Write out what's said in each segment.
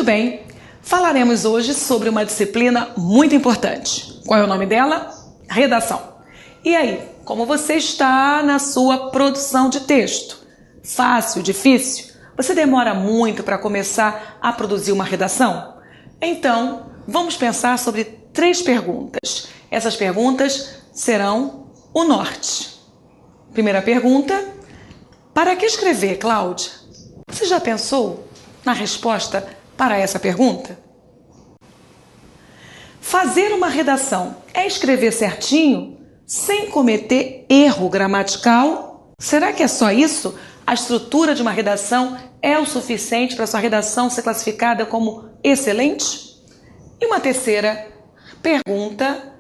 Muito bem, falaremos hoje sobre uma disciplina muito importante. Qual é o nome dela? Redação. E aí, como você está na sua produção de texto? Fácil, difícil? Você demora muito para começar a produzir uma redação? Então, vamos pensar sobre 3 perguntas. Essas perguntas serão o norte. Primeira pergunta: para que escrever, Cláudia? Você já pensou na resposta para essa pergunta? Fazer uma redação é escrever certinho, sem cometer erro gramatical? Será que é só isso? A estrutura de uma redação é o suficiente para sua redação ser classificada como excelente? E uma terceira pergunta: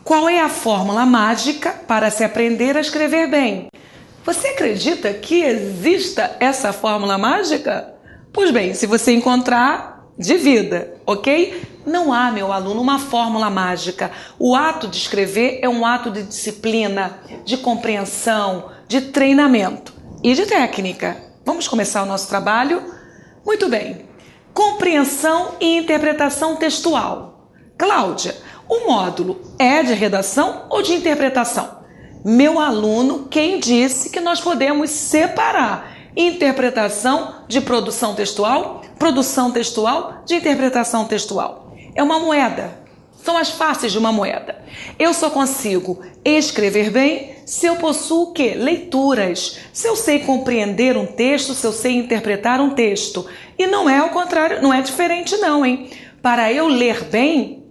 qual é a fórmula mágica para se aprender a escrever bem? Você acredita que exista essa fórmula mágica? Pois bem, se você encontrar, divida, ok? Não há, meu aluno, uma fórmula mágica. O ato de escrever é um ato de disciplina, de compreensão, de treinamento e de técnica. Vamos começar o nosso trabalho? Muito bem. Compreensão e interpretação textual. Cláudia, o módulo é de redação ou de interpretação? Meu aluno, quem disse que nós podemos separar interpretação de produção textual de interpretação textual? É uma moeda. São as faces de uma moeda. Eu só consigo escrever bem se eu possuo o quê? Leituras. Se eu sei compreender um texto, se eu sei interpretar um texto. E não é ao contrário, não é diferente não, hein? Para eu ler bem,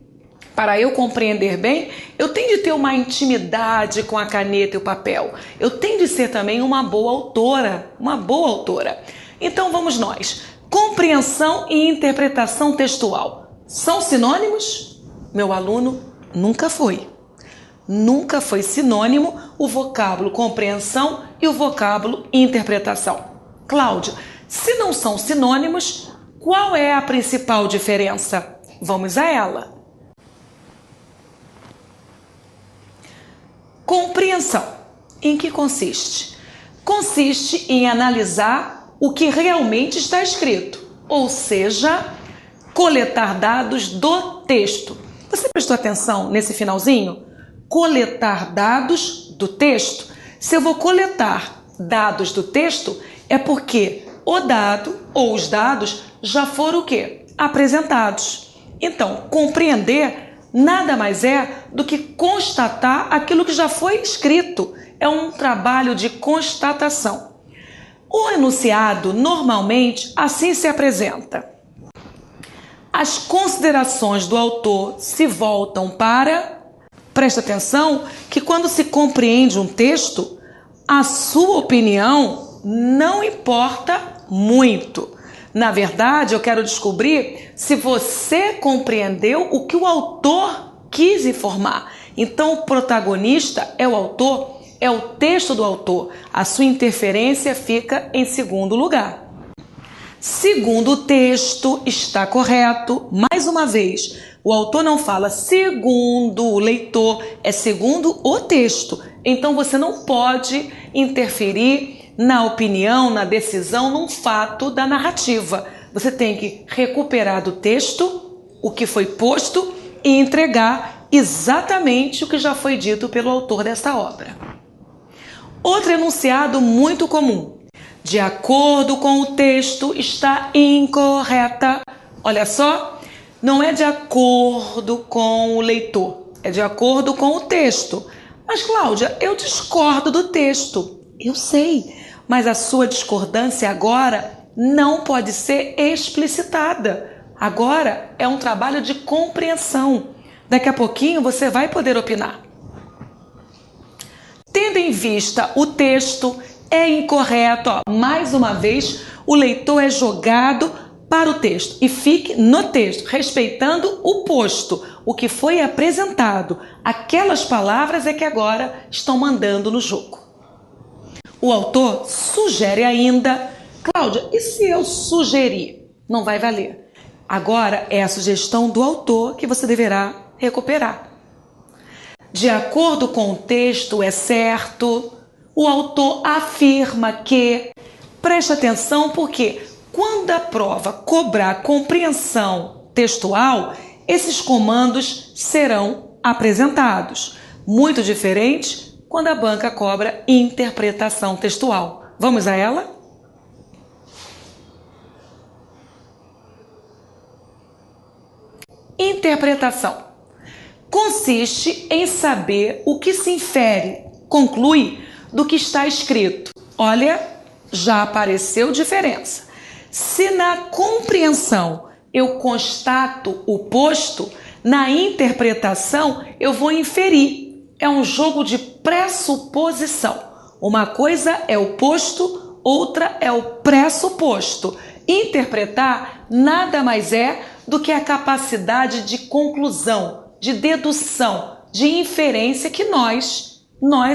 para eu compreender bem, eu tenho de ter uma intimidade com a caneta e o papel. Eu tenho de ser também uma boa autora, Então vamos nós. Compreensão e interpretação textual. São sinônimos? Meu aluno, nunca foi. Nunca foi sinônimo o vocábulo compreensão e o vocábulo interpretação. Cláudia, se não são sinônimos, qual é a principal diferença? Vamos a ela. Compreensão. Em que consiste? Consiste em analisar o que realmente está escrito, ou seja, coletar dados do texto. Você prestou atenção nesse finalzinho? Coletar dados do texto. Se eu vou coletar dados do texto, é porque o dado ou os dados já foram o quê? Apresentados. Então, compreender nada mais é do que constatar aquilo que já foi escrito. É um trabalho de constatação. O enunciado, normalmente, assim se apresenta. As considerações do autor se voltam para... Presta atenção que quando se compreende um texto, a sua opinião não importa muito. Na verdade, eu quero descobrir se você compreendeu o que o autor quis informar. Então, o protagonista é o autor, é o texto do autor. A sua interferência fica em segundo lugar. Segundo o texto, está correto. Mais uma vez, o autor não fala segundo o leitor, é segundo o texto. Então, você não pode interferir na opinião, na decisão, num fato da narrativa. Você tem que recuperar do texto o que foi posto e entregar exatamente o que já foi dito pelo autor dessa obra. Outro enunciado muito comum. De acordo com o texto, está incorreta. Olha só, não é de acordo com o leitor, é de acordo com o texto. Mas, Cláudia, eu discordo do texto. Eu sei, mas a sua discordância agora não pode ser explicitada. Agora é um trabalho de compreensão. Daqui a pouquinho você vai poder opinar. Tendo em vista o texto, é incorreto. Mais uma vez, o leitor é jogado para o texto e fique no texto, respeitando o posto, o que foi apresentado. Aquelas palavras é que agora estão mandando no jogo. O autor sugere ainda, Cláudia, e se eu sugerir? Não vai valer. Agora é a sugestão do autor que você deverá recuperar. De acordo com o texto, é certo. O autor afirma que, preste atenção porque Quando a prova cobrar compreensão textual, esses comandos serão apresentados. Muito diferente quando a banca cobra interpretação textual. Vamos a ela? Interpretação consiste em saber o que se infere, conclui, do que está escrito. Olha, já apareceu diferença. Se na compreensão eu constato o posto, na interpretação eu vou inferir. É um jogo de pressuposição. Uma coisa é o posto, outra é o pressuposto. Interpretar nada mais é do que a capacidade de conclusão, de dedução, de inferência que nós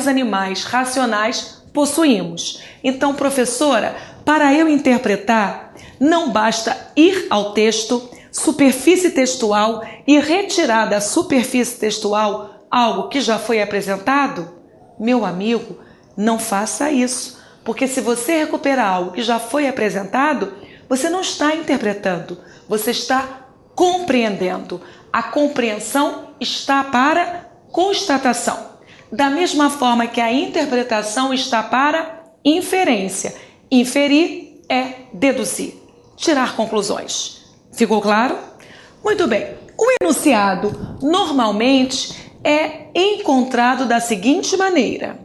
animais racionais, possuímos. Então, professora, para eu interpretar, não basta ir ao texto, superfície textual, e retirar da superfície textual algo que já foi apresentado? Meu amigo, não faça isso, porque se você recuperar algo que já foi apresentado, você não está interpretando, você está compreendendo. A compreensão está para constatação. Da mesma forma que a interpretação está para inferência. Inferir é deduzir, tirar conclusões. Ficou claro? Muito bem. O enunciado normalmente é encontrado da seguinte maneira: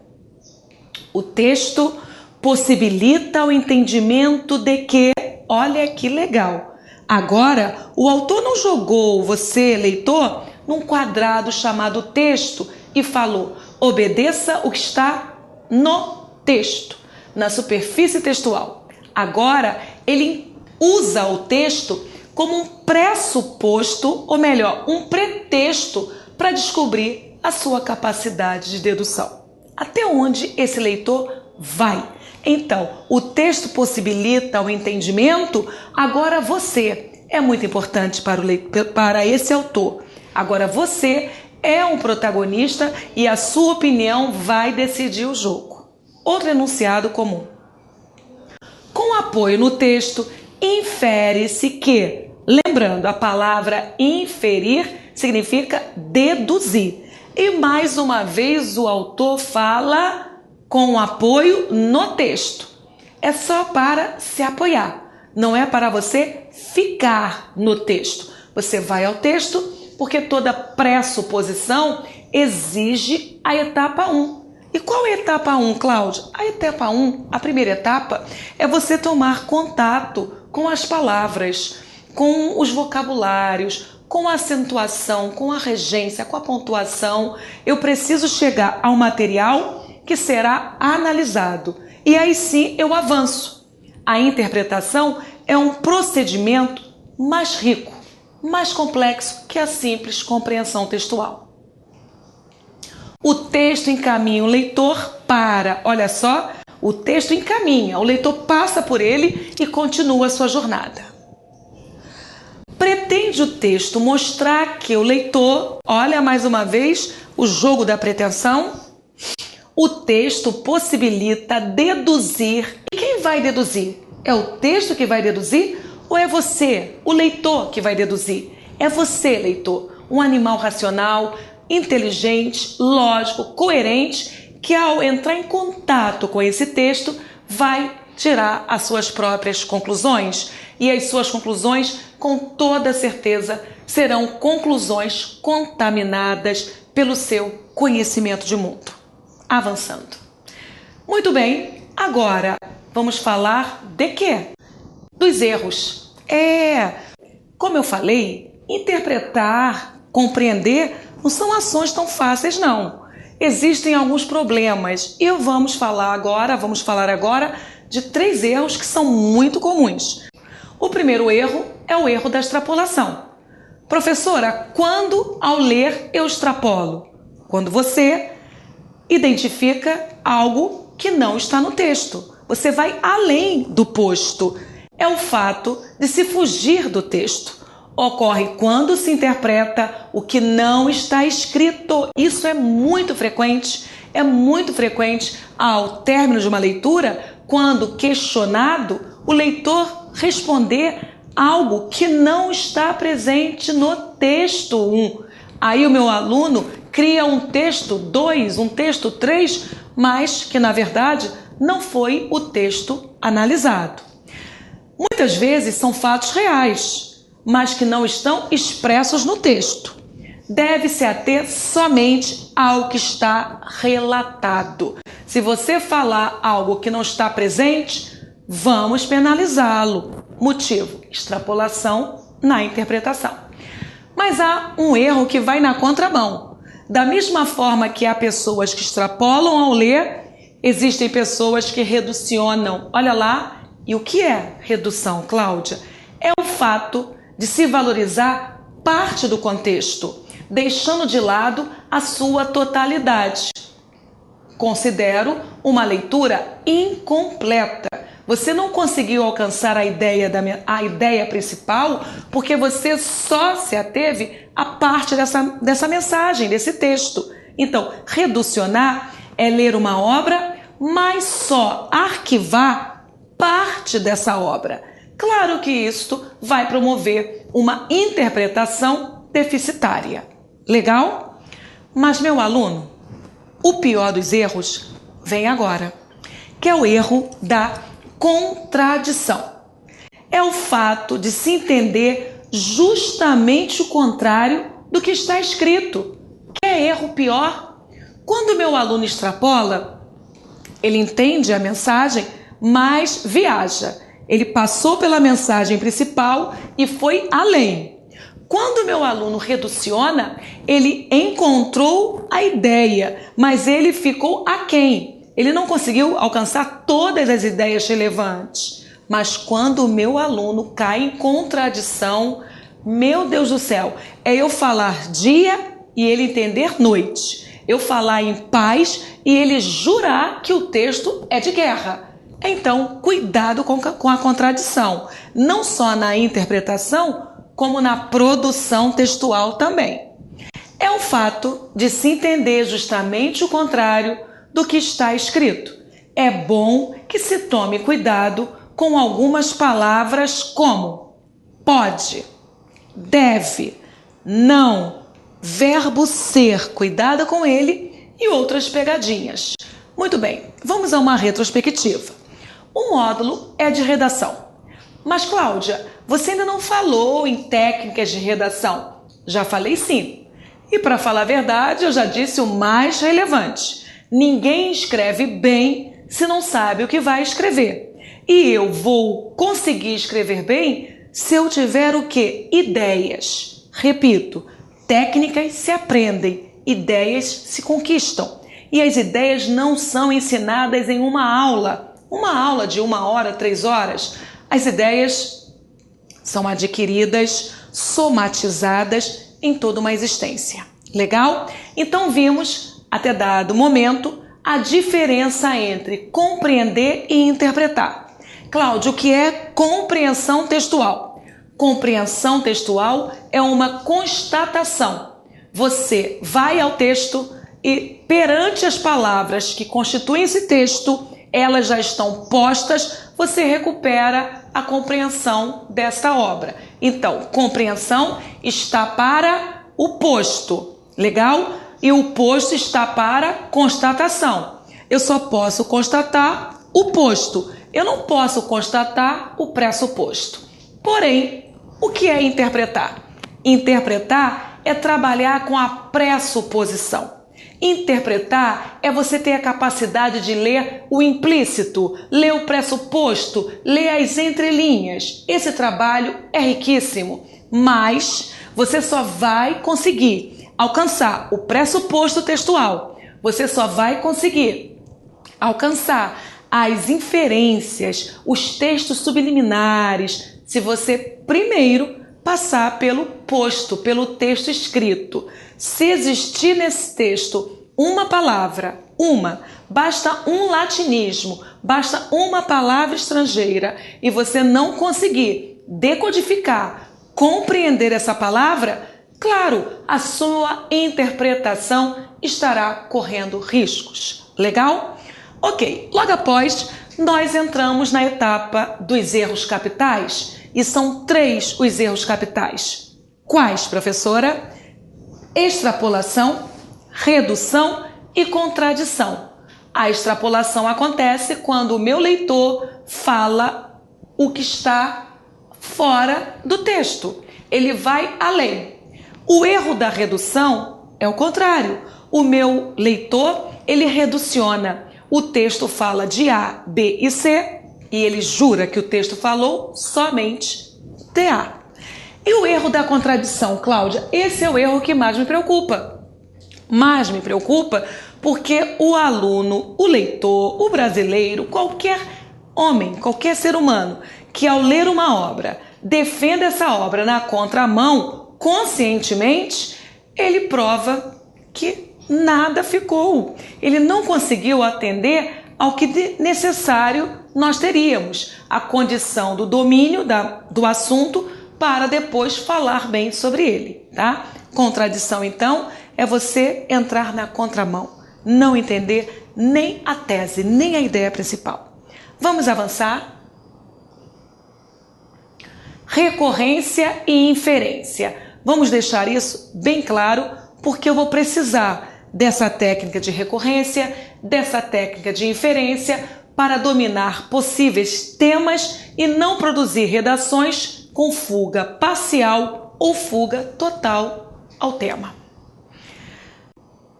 o texto possibilita o entendimento de que, olha que legal, agora o autor não jogou você, leitor, num quadrado chamado texto e falou: obedeça o que está no texto, na superfície textual. Agora ele usa o texto como um pressuposto, ou melhor, um pretexto para descobrir a sua capacidade de dedução. Até onde esse leitor vai? Então, o texto possibilita o entendimento, agora você é muito importante para esse autor. Agora você é um protagonista e a sua opinião vai decidir o jogo. Outro enunciado comum. Com apoio no texto, infere-se que, lembrando, a palavra inferir significa deduzir. E mais uma vez o autor fala com apoio no texto. É só para se apoiar, não é para você ficar no texto. Você vai ao texto porque toda pressuposição exige a etapa 1. E qual é a etapa 1, Cláudia? A etapa 1, a primeira etapa, é você tomar contato com as palavras, com os vocabulários, com a acentuação, com a regência, com a pontuação. Eu preciso chegar ao material que será analisado. E aí sim eu avanço. A interpretação é um procedimento mais rico, mais complexo que a simples compreensão textual. O texto encaminha o leitor para, olha só, o texto encaminha, o leitor passa por ele e continua a sua jornada. Pretende o texto mostrar que o leitor, olha mais uma vez o jogo da pretensão, o texto possibilita deduzir. E quem vai deduzir? É o texto que vai deduzir ou é você, o leitor, que vai deduzir? É você, leitor, um animal racional, inteligente, lógico, coerente, que ao entrar em contato com esse texto vai tirar as suas próprias conclusões. E as suas conclusões, com toda certeza, serão conclusões contaminadas pelo seu conhecimento de mundo. Avançando. Muito bem, agora vamos falar de quê? Dos erros. Como eu falei, interpretar, compreender não são ações tão fáceis, não. Existem alguns problemas e vamos falar agora de 3 erros que são muito comuns. O primeiro erro é o erro da extrapolação. Professora, quando ao ler eu extrapolo? Quando você identifica algo que não está no texto. Você vai além do posto. É o fato de se fugir do texto. Ocorre quando se interpreta o que não está escrito. Isso é muito frequente. É muito frequente ao término de uma leitura, quando questionado, o leitor responder algo que não está presente no texto 1. Aí o meu aluno cria um texto 2, um texto 3, mas que na verdade não foi o texto analisado. Muitas vezes são fatos reais, mas que não estão expressos no texto. Deve-se ater somente ao que está relatado. Se você falar algo que não está presente, vamos penalizá-lo. Motivo: extrapolação na interpretação. Mas há um erro que vai na contramão. Da mesma forma que há pessoas que extrapolam ao ler, existem pessoas que reducionam. Olha lá, e o que é redução, Cláudia? É o fato de se valorizar parte do contexto, deixando de lado a sua totalidade. Considero uma leitura incompleta. Você não conseguiu alcançar a ideia principal porque você só se ateve a parte dessa mensagem, desse texto. Então, reducionar é ler uma obra, mas só arquivar parte dessa obra. Claro que isto vai promover uma interpretação deficitária. Legal? Mas, meu aluno, o pior dos erros vem agora, que é o erro da contradição. É o fato de se entender justamente o contrário do que está escrito. Quer erro pior? Quando o meu aluno extrapola, ele entende a mensagem, mas viaja. Ele passou pela mensagem principal e foi além. Quando o meu aluno reduciona, ele encontrou a ideia, mas ele ficou aquém. Ele não conseguiu alcançar todas as ideias relevantes. Mas quando o meu aluno cai em contradição, meu Deus do céu, é eu falar dia e ele entender noite. Eu falar em paz e ele jurar que o texto é de guerra. Então, cuidado com a contradição, não só na interpretação, como na produção textual também. É o fato de se entender justamente o contrário do que está escrito. É bom que se tome cuidado com algumas palavras como pode, deve, não, verbo ser, cuidado com ele, e outras pegadinhas. Muito bem, vamos a uma retrospectiva. O módulo é de redação. Mas, Cláudia, você ainda não falou em técnicas de redação. Já falei sim. E para falar a verdade, eu já disse o mais relevante. Ninguém escreve bem se não sabe o que vai escrever. E eu vou conseguir escrever bem se eu tiver o quê? Ideias. Repito, técnicas se aprendem, ideias se conquistam. E as ideias não são ensinadas em uma aula de 1 hora, 3 horas. As ideias são adquiridas, somatizadas em toda uma existência. Legal? Então vimos, até dado momento, a diferença entre compreender e interpretar. Cláudio, o que é compreensão textual? Compreensão textual é uma constatação. Você vai ao texto e, perante as palavras que constituem esse texto, elas já estão postas, você recupera a compreensão desta obra. Então, compreensão está para o posto, legal? E o posto está para constatação. Eu só posso constatar o posto, eu não posso constatar o pressuposto. Porém, o que é interpretar? Interpretar é trabalhar com a pressuposição. Interpretar é você ter a capacidade de ler o implícito, ler o pressuposto, ler as entrelinhas. Esse trabalho é riquíssimo, mas você só vai conseguir alcançar o pressuposto textual. Você só vai conseguir alcançar as inferências, os textos subliminares, se você primeiro passar pelo posto, pelo texto escrito. Se existir nesse texto uma palavra, basta um latinismo, basta uma palavra estrangeira e você não conseguir decodificar, compreender essa palavra, claro, a sua interpretação estará correndo riscos. Legal? Ok, logo após nós entramos na etapa dos erros capitais e são 3 os erros capitais. Quais, professora? Extrapolação, redução e contradição. A extrapolação acontece quando o meu leitor fala o que está fora do texto. Ele vai além. O erro da redução é o contrário. O meu leitor, ele reduciona. O texto fala de A, B e C e ele jura que o texto falou somente de A. E o erro da contradição, Cláudia? Esse é o erro que mais me preocupa. Mais me preocupa porque o aluno, o leitor, o brasileiro, qualquer homem, qualquer ser humano que ao ler uma obra defenda essa obra na contramão, conscientemente, ele prova que nada ficou. Ele não conseguiu atender ao que necessário nós teríamos, a condição do domínio do assunto para depois falar bem sobre ele, tá? Contradição, então, é você entrar na contramão, não entender nem a tese, nem a ideia principal. Vamos avançar? Recorrência e inferência. Vamos deixar isso bem claro, porque eu vou precisar dessa técnica de recorrência, dessa técnica de inferência, para dominar possíveis temas e não produzir redações com fuga parcial ou fuga total ao tema.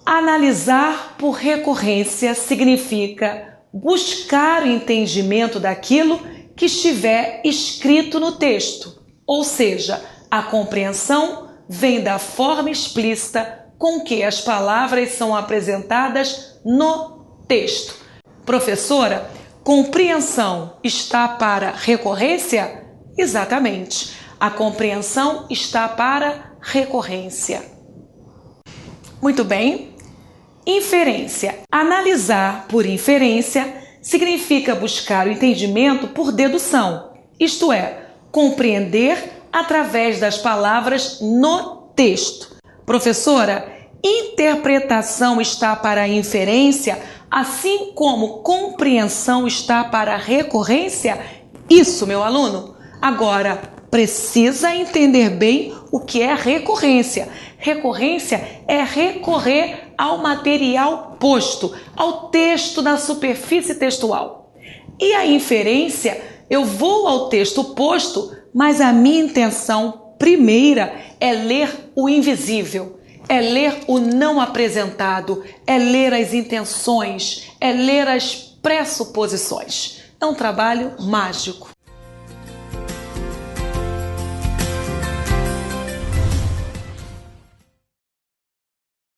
Analisar por recorrência significa buscar o entendimento daquilo que estiver escrito no texto, ou seja, a compreensão vem da forma explícita com que as palavras são apresentadas no texto. Professora, compreensão está para recorrência? Exatamente. A compreensão está para recorrência. Muito bem. Inferência. Analisar por inferência significa buscar o entendimento por dedução, isto é, compreender através das palavras no texto. Professora, interpretação está para inferência, assim como compreensão está para recorrência? Isso, meu aluno. Agora, precisa entender bem o que é recorrência. Recorrência é recorrer ao material posto, ao texto na superfície textual. E a inferência, eu vou ao texto posto, mas a minha intenção primeira é ler o invisível, é ler o não apresentado, é ler as intenções, é ler as pressuposições. É um trabalho mágico.